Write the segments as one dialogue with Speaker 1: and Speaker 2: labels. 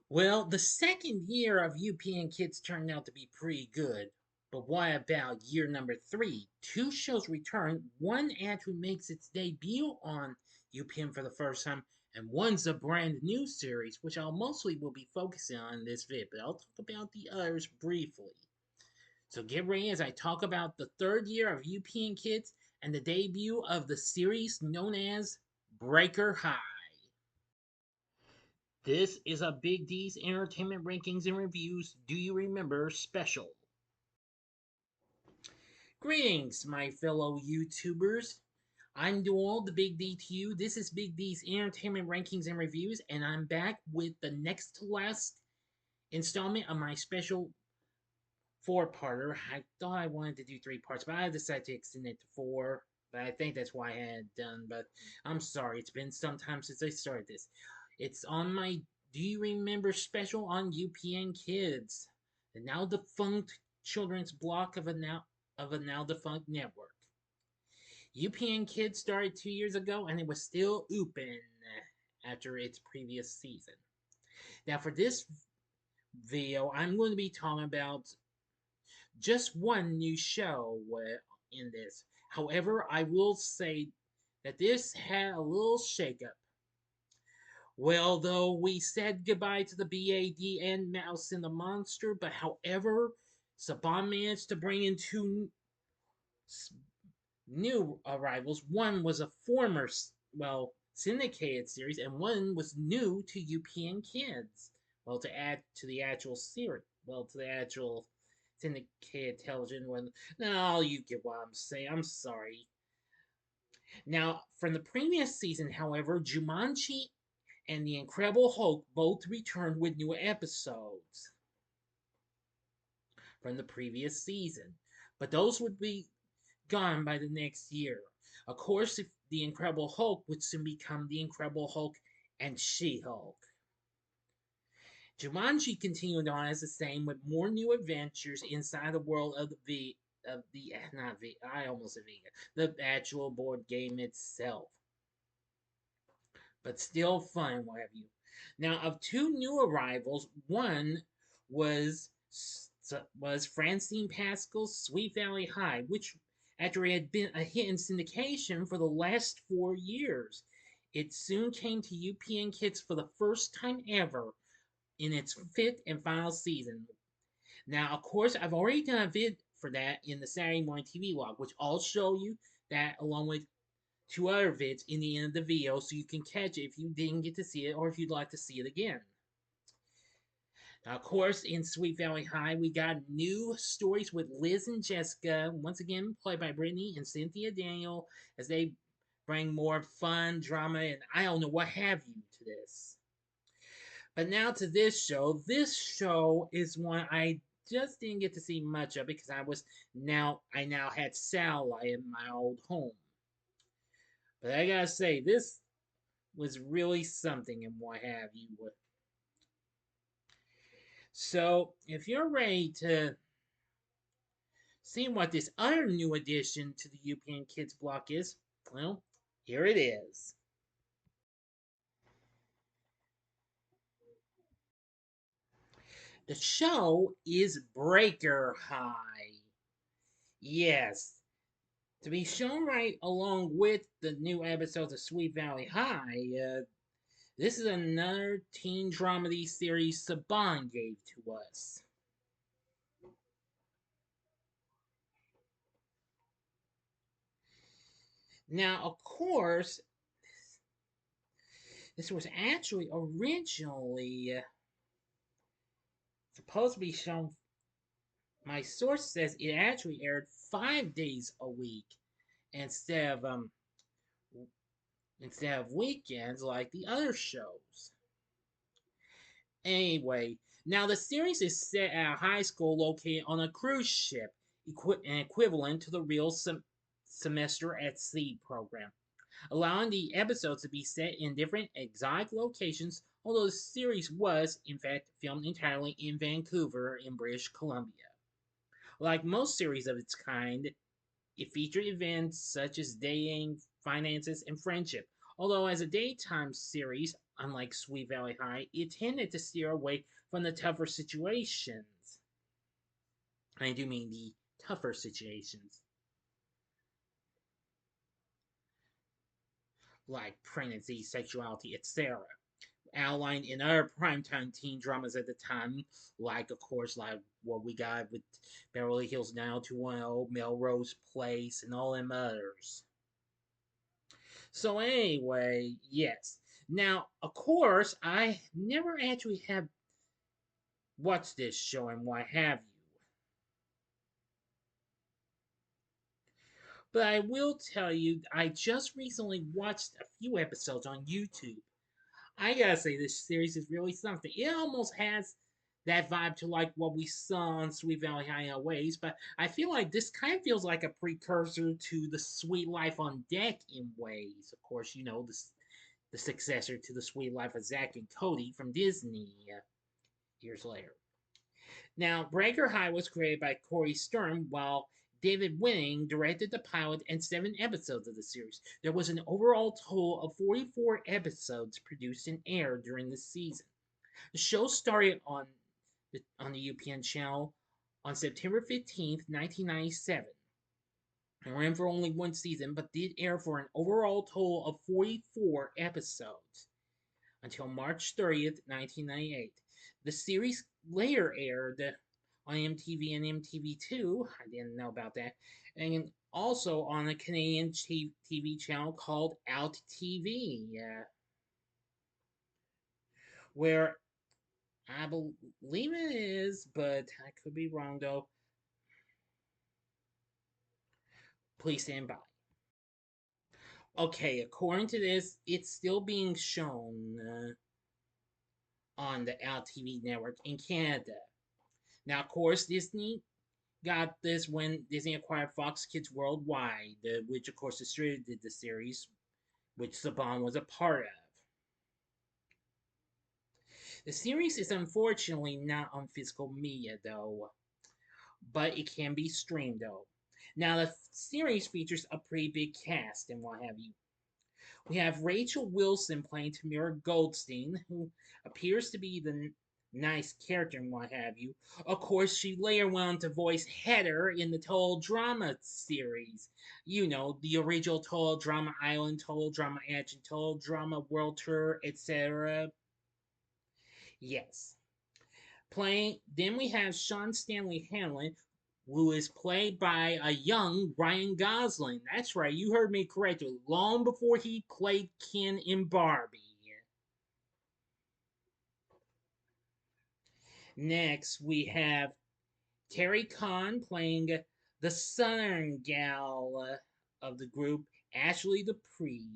Speaker 1: Well, the second year of UPN Kids turned out to be pretty good. But what about year number three? Two shows return. One actually makes its debut on UPN for the first time, and one's a brand new series, which I'll mostly will be focusing on in this vid, but I'll talk about the others briefly. So get ready as I talk about the third year of UPN Kids and the debut of the series known as Breaker High. This is a Big D's Entertainment Rankings and Reviews Do You Remember special. Greetings, my fellow YouTubers. I'm Dual, the Big D to you. This is Big D's Entertainment Rankings and Reviews, and I'm back with the next to last installment of my special four-parter. I thought I wanted to do three parts, but I decided to extend it to four. But I think that's why I had done. But I'm sorry, it's been some time since I started this. It's on my Do You Remember special on UPN Kids, the now defunct children's block of a now defunct network. UPN Kids started 2 years ago, and it was still open after its previous season. Now, for this video, I'm going to be talking about just one new show in this. However, I will say that this had a little shakeup. Well, though we said goodbye to the BAD and Mouse and the Monster, but however, Saban managed to bring in two new arrivals. One was a former, syndicated series, and one was new to UPN Kids. Well, to add to the actual series, to the actual syndicated television. When no, you get what I'm saying. I'm sorry. Now, from the previous season, however, Jumanji and The Incredible Hulk both returned with new episodes from the previous season, but those would be gone by the next year. Of course, if The Incredible Hulk would soon become The Incredible Hulk and She-Hulk. Jumanji continued on as the same with more new adventures inside the world of the not V I almost said Vega, the actual board game itself. But still fun, what have you. Now, of two new arrivals, one was Francine Pascal's Sweet Valley High, which after it had been a hit in syndication for the last 4 years, it soon came to UPN Kids for the first time ever in its fifth and final season. Now, of course, I've already done a vid for that in the Saturday Morning TV log, which I'll show you that along with two other vids in the end of the video so you can catch it if you didn't get to see it or if you'd like to see it again. Now, of course, in Sweet Valley High, we got new stories with Liz and Jessica, once again played by Brittany and Cynthia Daniel, as they bring more fun, drama, and I don't know what have you to this. But now to this show. This show is one I just didn't get to see much of because I now had satellite in my old home. But I gotta say, this was really something and what have you. So, if you're ready to see what this other new addition to the UPN Kids block is, well, here it is. The show is Breaker High. Yes, to be shown right along with the new episodes of Sweet Valley High, this is another teen dramedy series Saban gave to us. Now, of course, this was actually originally supposed to be shown. My source says it actually aired 5 days a week instead of weekends like the other shows. Anyway, now the series is set at a high school located on a cruise ship, equivalent to the real semester at sea program, allowing the episodes to be set in different exotic locations, although the series was, in fact, filmed entirely in Vancouver in British Columbia. Like most series of its kind, it featured events such as dating, finances, and friendship. Although as a daytime series, unlike Sweet Valley High, it tended to steer away from the tougher situations. I do mean the tougher situations, like pregnancy, sexuality, etc. Outlined in other primetime teen dramas at the time, like, of course, like what we got with Beverly Hills 90210, Melrose Place, and all them others. So anyway, yes. Now, of course, I never actually have watched this show and what have you. But I will tell you, I just recently watched a few episodes on YouTube. I gotta say, this series is really something. It almost has that vibe to like what we saw on Sweet Valley High Ways, but I feel like this kind of feels like a precursor to the Sweet Life on Deck in ways. Of course, you know, the successor to the Sweet Life of Zack and Cody from Disney years later. Now, Breaker High was created by Corey Stern, while David Winning directed the pilot and 7 episodes of the series. There was an overall total of 44 episodes produced and aired during the season. The show started on the UPN channel on September 15th, 1997. It ran for only one season, but did air for an overall total of 44 episodes until March 30th, 1998. The series later aired on MTV and MTV2. I didn't know about that. And also on a Canadian TV channel called Out TV, where I believe it is, but I could be wrong though. Please stand by. Okay, according to this, it's still being shown on the Out TV network in Canada. Now, of course, Disney got this when Disney acquired Fox Kids Worldwide, which of course distributed the series, which Saban was a part of. The series is unfortunately not on physical media though, but it can be streamed though. Now the series features a pretty big cast and what have you. We have Rachel Wilson playing Tamira Goldstein, who appears to be the nice character and what have you. Of course, she later went on to voice Heather in the Total Drama series. You know, the original Total Drama Island, Total Drama Edge, and Total Drama World Tour, etc. Yes. Playing. Then we have Sean Stanley Hanlon, who is played by a young Ryan Gosling. That's right, you heard me correctly. Long before he played Ken in Barbie. Next, we have Terry Kahn playing the Southern gal of the group, Ashley Dupree.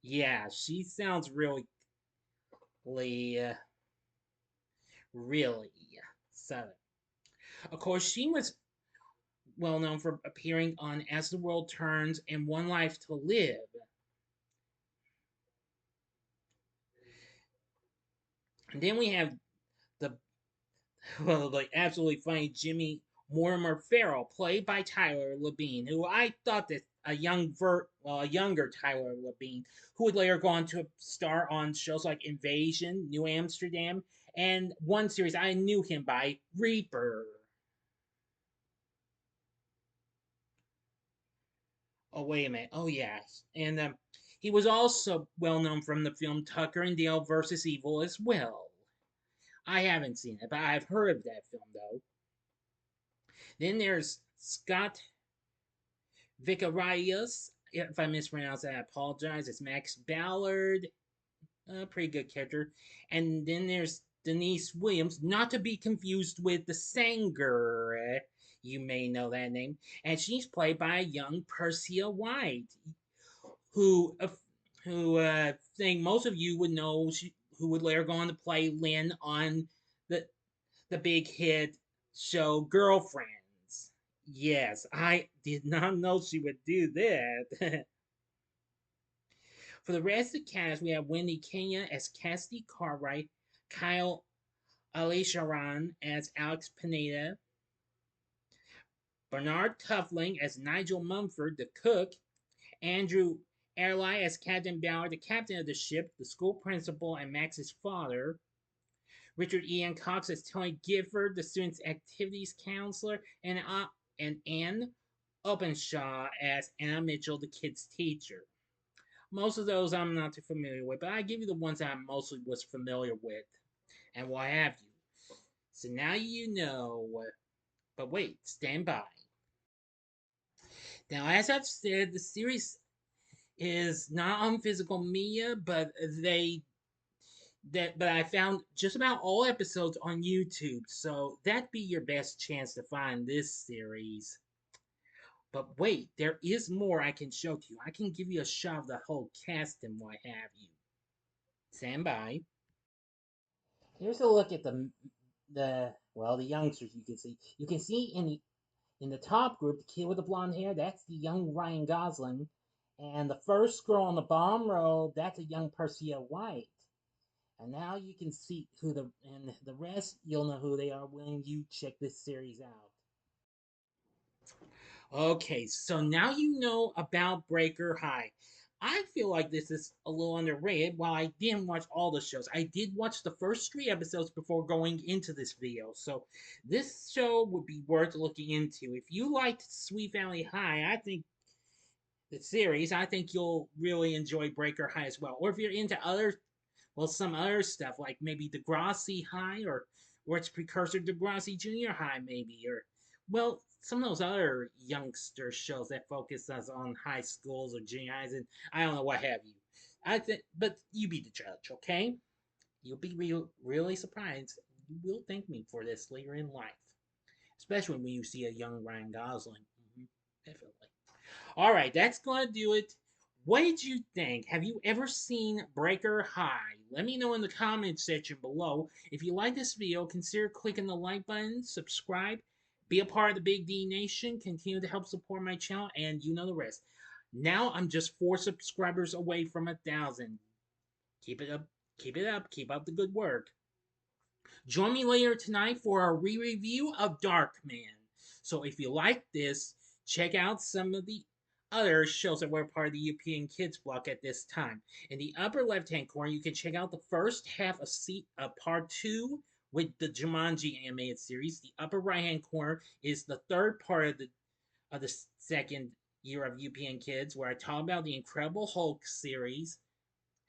Speaker 1: Yeah, she sounds uh, really Southern. Of course, she was well known for appearing on As the World Turns and One Life to Live. And then we have the like absolutely funny Jimmy Mortimer Farrell, played by Tyler Labine, who I thought that a younger Tyler Labine, who would later go on to star on shows like Invasion, New Amsterdam, and one series I knew him by, Reaper. Oh wait a minute. Oh yeah, and he was also well known from the film Tucker and Dale versus Evil as well. I haven't seen it, but I've heard of that film though. Then there's Scott Vicarius. If I mispronounce that, I apologize. It's Max Ballard. A pretty good character. And then there's Denise Williams, not to be confused with the Sanger. You may know that name. And she's played by a young Persia White, who I think most of you would know, who would later go on to play Lynn on the big hit show Girlfriends. Yes, I did not know she would do that. For the rest of the cast, we have Wendy Kenya as Cassidy Cartwright, Kyle Alisharan as Alex Pineda, Bernard Tuffling as Nigel Mumford, the cook, Andrew Erli as Captain Bauer, the captain of the ship, the school principal, and Max's father. Richard Ian Cox as Tony Gifford, the student's activities counselor, and Anne Openshaw as Anna Mitchell, the kid's teacher. Most of those I'm not too familiar with, but I give you the ones that I mostly was familiar with, and what have you. So now you know. But wait, stand by. Now, as I've said, the series is not on physical media, but I found just about all episodes on YouTube, so that'd be your best chance to find this series. But wait, there is more I can show to you. I can give you a shot of the whole cast and what have you. Stand by. Here's a look at the youngsters. You can see. You can see in the top group, the kid with the blonde hair. That's the young Ryan Gosling, and the first girl on the bottom row. That's a young Persia White. And now you can see the rest. You'll know who they are when you check this series out. Okay, so now you know about Breaker High. I feel like this is a little underrated. While I didn't watch all the shows, I did watch the first 3 episodes before going into this video. So this show would be worth looking into. If you liked Sweet Valley High, I think the series, I think you'll really enjoy Breaker High as well. Or if you're into some other stuff like maybe Degrassi High or its precursor Degrassi Junior High maybe some of those other youngster shows that focus us on high schools or junior highs and I don't know what have you. I think, but you be the judge, okay? You'll be really surprised. You will thank me for this later in life, especially when you see a young Ryan Gosling. Definitely. All right, that's going to do it. What did you think? Have you ever seen Breaker High? Let me know in the comments section below. If you like this video, consider clicking the like button, subscribe, be a part of the Big D Nation, continue to help support my channel, and you know the rest. Now I'm just 4 subscribers away from 1,000. Keep it up, keep up the good work. Join me later tonight for a re-review of Darkman. So if you like this, check out some of the other shows that were part of the UPN Kids block at this time. In the upper left-hand corner, you can check out the first half of part 2 with the Jumanji animated series. The upper right-hand corner is the third part of the second year of UPN Kids, where I talk about the Incredible Hulk series.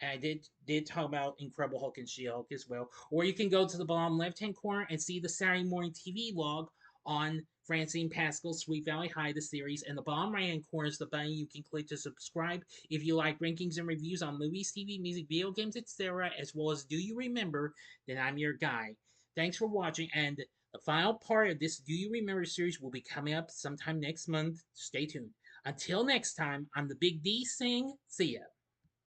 Speaker 1: And I did talk about Incredible Hulk and She-Hulk as well. Or you can go to the bottom left-hand corner and see the Saturday morning TV log on Francine Pascal's Sweet Valley High, the series. And the bottom right-hand corner is the button you can click to subscribe if you like rankings and reviews on movies, TV, music, video games, etc. As well as Do You Remember, then I'm your guy. Thanks for watching, and the final part of this Do You Remember series will be coming up sometime next month. Stay tuned. Until next time, I'm the Big D saying, see ya.